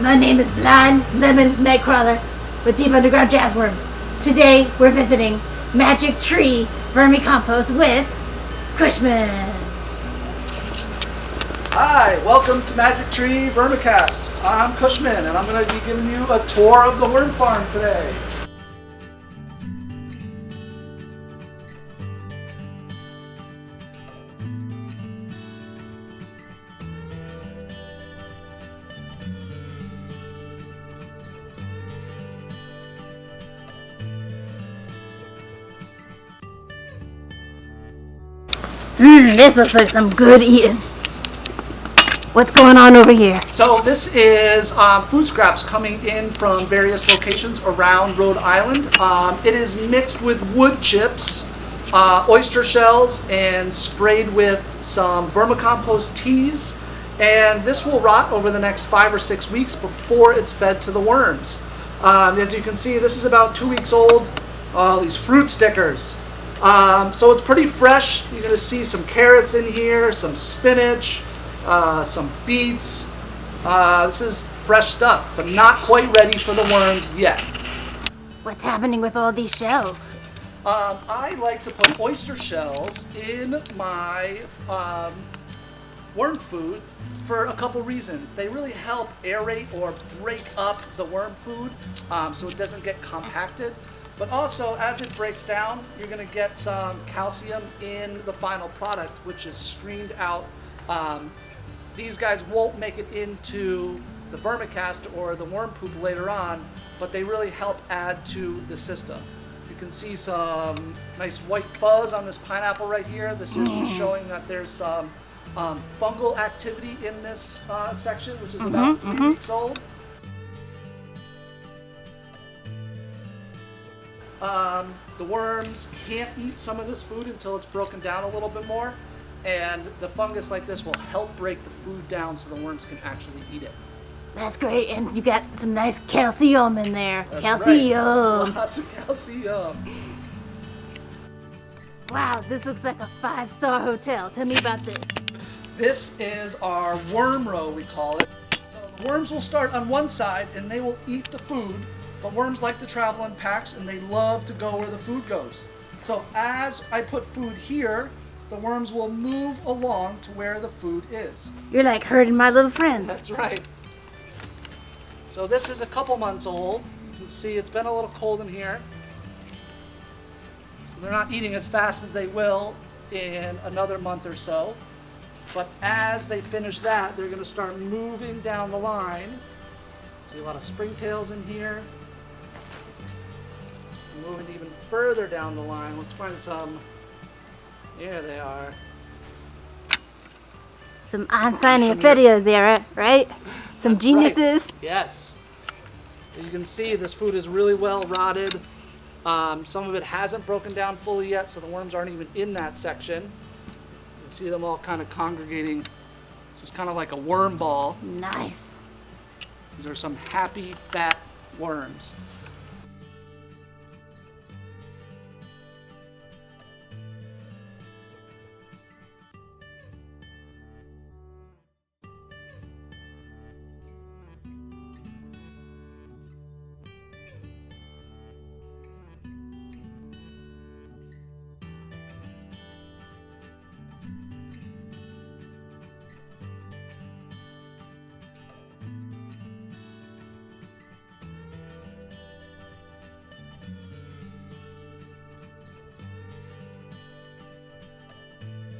My name is Blind Lemon Nightcrawler with Deep Underground Jazzworm. Today we're visiting Magic Tree Vermicompost with Cushman. Hi, welcome to Magic Tree Vermicast. I'm Cushman and I'm going to be giving you a tour of the worm farm today. This looks like some good eating. What's going on over here? So this is food scraps coming in from various locations around Rhode Island. It is mixed with wood chips, oyster shells, and sprayed with some vermicompost teas. And this will rot over the next 5 or 6 weeks before it's fed to the worms. As you can see, this is about 2 weeks old. All these fruit stickers. So it's pretty fresh. You're going to see some carrots in here, some spinach, some beets. This is fresh stuff, but not quite ready for the worms yet. What's happening with all these shells? I like to put oyster shells in my worm food for a couple reasons. They really help aerate or break up the worm food so it doesn't get compacted. But also, as it breaks down, you're going to get some calcium in the final product, which is screened out. These guys won't make it into the vermicast or the worm poop later on, but they really help add to the system. You can see some nice white fuzz on this pineapple right here. This is just showing that there's some fungal activity in this section, which is about 3 weeks old. The worms can't eat some of this food until it's broken down a little bit more, and the fungus like this will help break the food down so the worms can actually eat it. That's great, and you got some nice calcium in there. That's calcium. Right. Lots of calcium. Wow, this looks like a 5-star hotel. Tell me about this. This is our worm row, we call it. So the worms will start on one side and they will eat the food. But worms like to travel in packs and they love to go where the food goes. So as I put food here, the worms will move along to where the food is. You're like herding my little friends. That's right. So this is a couple months old. You can see it's been a little cold in here. So they're not eating as fast as they will in another month or so. But as they finish that, they're going to start moving down the line. See a lot of springtails in here. Moving even further down the line. Let's find some. Here they are. Some unsigning video there, right? Some That's geniuses. Right. Yes. You can see this food is really well rotted. Some of it hasn't broken down fully yet, so the worms aren't even in that section. You can see them all kind of congregating. This is kind of like a worm ball. Nice. These are some happy, fat worms.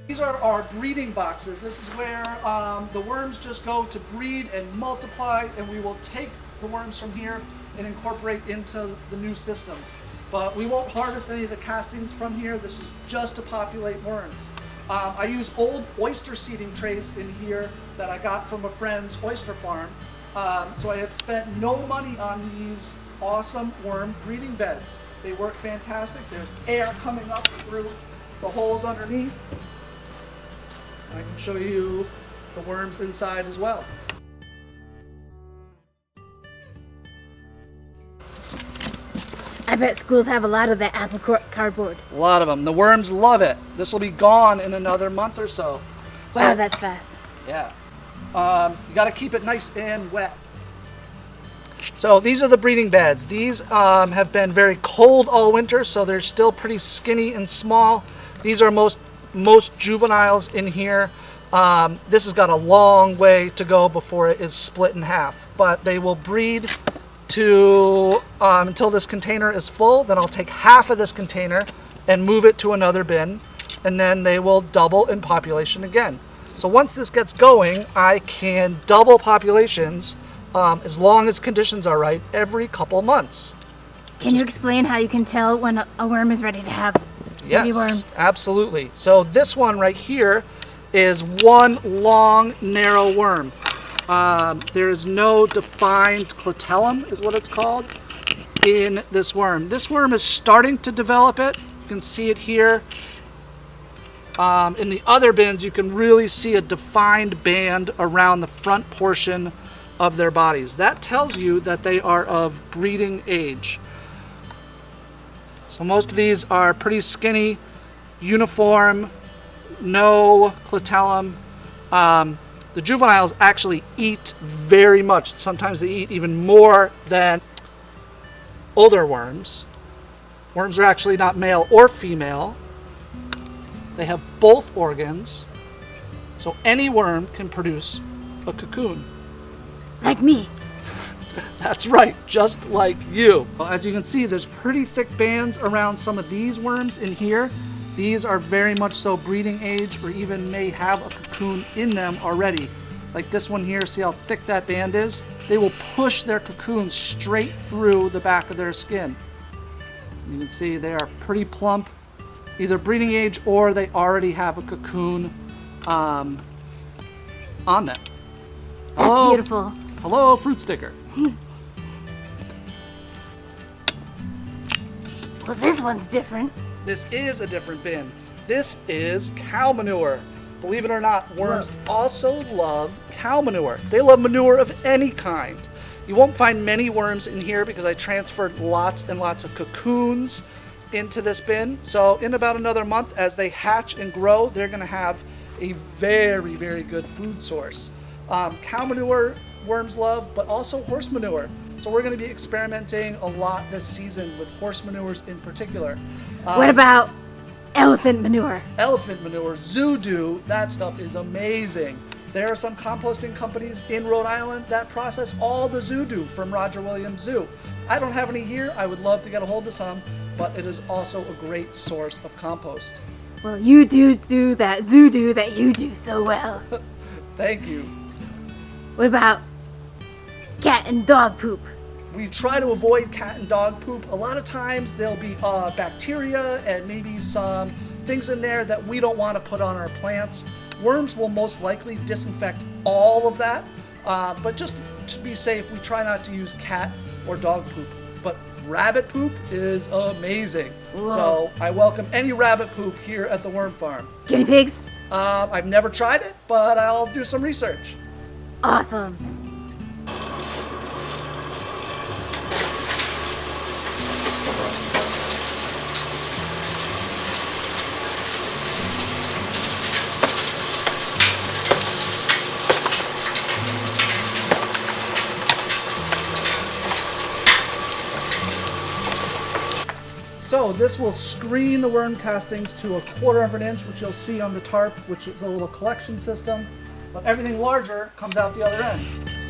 These are our breeding boxes. This is where the worms just go to breed and multiply, and we will take the worms from here and incorporate into the new systems. But we won't harvest any of the castings from here. This is just to populate worms. I use old oyster seeding trays in here that I got from a friend's oyster farm. So I have spent no money on these awesome worm breeding beds. They work fantastic. There's air coming up through the holes underneath. I can show you the worms inside as well. I bet schools have a lot of that apple cardboard. A lot of them. The worms love it. This will be gone in another month or so. Wow, that's fast. Yeah. You got to keep it nice and wet. So these are the breeding beds. These have been very cold all winter, so they're still pretty skinny and small. These are most juveniles in here. This has got a long way to go before it is split in half, but they will breed to until this container is full. Then I'll take half of this container and move it to another bin, and then they will double in population again. So once this gets going, I can double populations as long as conditions are right every couple months. Can you explain how you can tell when a worm is ready to have baby worms? Yes, absolutely. So this one right here is one long, narrow worm. There is no defined clitellum, is what it's called, in this worm. This worm is starting to develop it. You can see it here. In the other bins, you can really see a defined band around the front portion of their bodies. That tells you that they are of breeding age. So most of these are pretty skinny, uniform, no clitellum. The juveniles actually eat very much. Sometimes they eat even more than older worms. Worms are actually not male or female. They have both organs. So any worm can produce a cocoon. Like me. That's right, just like you. As you can see, there's pretty thick bands around some of these worms in here. These are very much so breeding age, or even may have a cocoon in them already. Like this one here, see how thick that band is? They will push their cocoon straight through the back of their skin. You can see they are pretty plump, either breeding age or they already have a cocoon on them. That's beautiful. Hello, fruit sticker. Well, this one's different. This is a different bin. This is cow manure. Believe it or not, worms also love cow manure. They love manure of any kind. You won't find many worms in here because I transferred lots and lots of cocoons into this bin. So in about another month, as they hatch and grow, they're gonna have a very, very good food source. Cow manure worms love, but also horse manure. So we're gonna be experimenting a lot this season with horse manures in particular. What about elephant manure? Elephant manure, Zoodoo, that stuff is amazing. There are some composting companies in Rhode Island that process all the Zoodoo from Roger Williams Zoo. I don't have any here. I would love to get a hold of some, but it is also a great source of compost. Well, you do that Zoodoo that you do so well. Thank you. What about cat and dog poop? We try to avoid cat and dog poop. A lot of times there'll be bacteria and maybe some things in there that we don't want to put on our plants. Worms will most likely disinfect all of that, but just to be safe, we try not to use cat or dog poop. But rabbit poop is amazing. Whoa. So I welcome any rabbit poop here at the worm farm. Guinea pigs? I've never tried it, but I'll do some research. Awesome. So this will screen the worm castings to 1/4 of an inch, which you'll see on the tarp, which is a little collection system. But everything larger comes out the other end.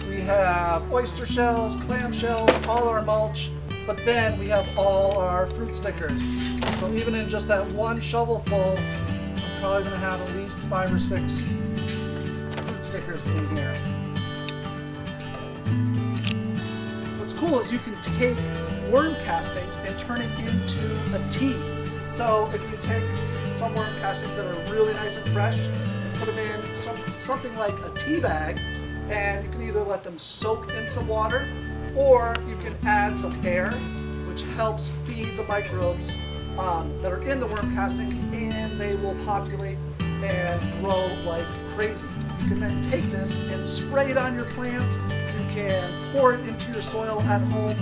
We have oyster shells, clam shells, all our mulch, but then we have all our fruit stickers. So even in just that one shovelful, I'm probably gonna have at least 5 or 6 fruit stickers in here. What's cool is you can take worm castings and turn it into a tea. So if you take some worm castings that are really nice and fresh and put them in something like a tea bag, and you can either let them soak in some water or you can add some air, which helps feed the microbes that are in the worm castings, and they will populate and grow like crazy. You can then take this and spray it on your plants. You can pour it into your soil at home,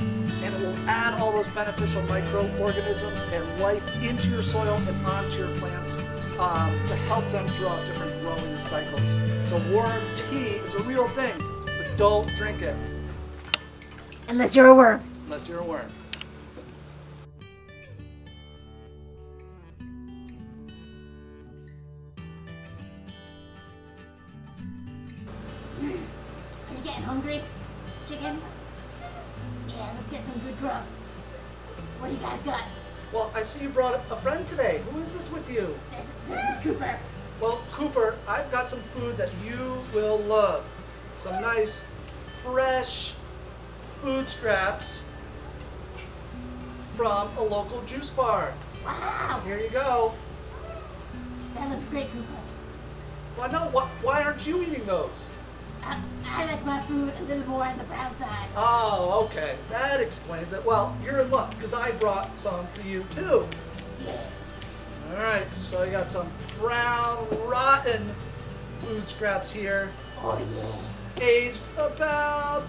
and it will add all those beneficial microorganisms and life into your soil and onto your plants to help them throughout different growing cycles. So worm tea is a real thing, but don't drink it. Unless you're a worm. Unless you're a worm. Are you getting hungry, chicken? Yeah, let's get some good grub. What do you guys got? Well, I see you brought a friend today. Who is this with you? This is Cooper. Well, Cooper, I've got some food that you will love. Some nice, fresh food scraps from a local juice bar. Wow, Here you go. that looks great, Cooper. Why no? Why aren't you eating those? I like my food a little more on the brown side. Oh, okay. That explains it. Well, you're in luck because I brought some for you too. Yeah. All right, so I got some brown, rotten food scraps here, Oh yeah. aged about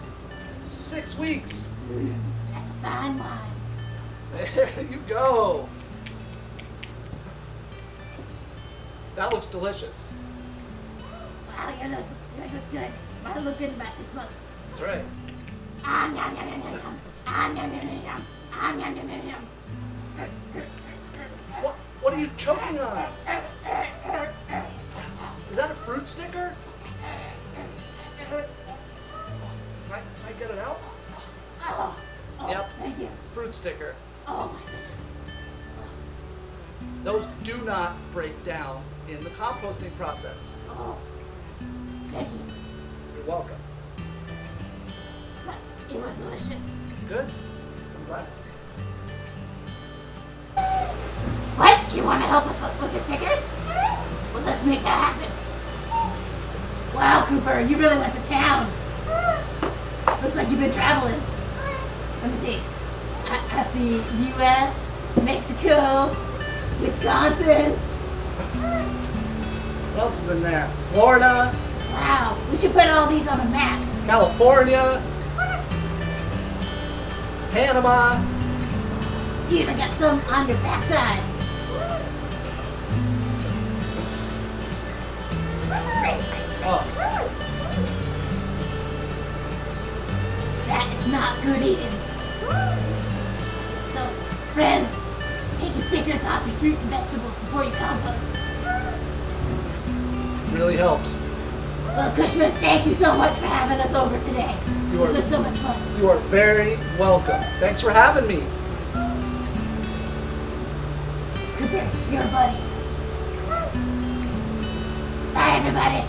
6 weeks. That's a fine wine. There you go. That looks delicious. Wow, yours looks good. Mine look good in about 6 months. That's right. Yum, yum, yum, yum, yum. Yum, yum, yum, yum, yum. Yum, yum, yum, yum. What are you choking on? Is that a fruit sticker? Can I get it out? Oh, Yep. thank you. Fruit sticker. Oh my goodness. Those do not break down in the composting process. Oh, thank you. You're welcome. It was delicious. Good. I'm glad. What? You want to help with the stickers? Well, let's make that happen. Wow, Cooper, you really went to town. Looks like you've been traveling. Let me see. I see U.S., Mexico, Wisconsin. What else is in there? Florida, Wow, we should put all these on a map. California, Panama. You even got some on your backside. Oh, That is not good eating. So, friends, take your stickers off your fruits and vegetables before you compost. really helps. Well, Cushman, thank you so much for having us over today. This was so much fun. You are very welcome. Thanks for having me. Cooper, you're a buddy. Bye, everybody.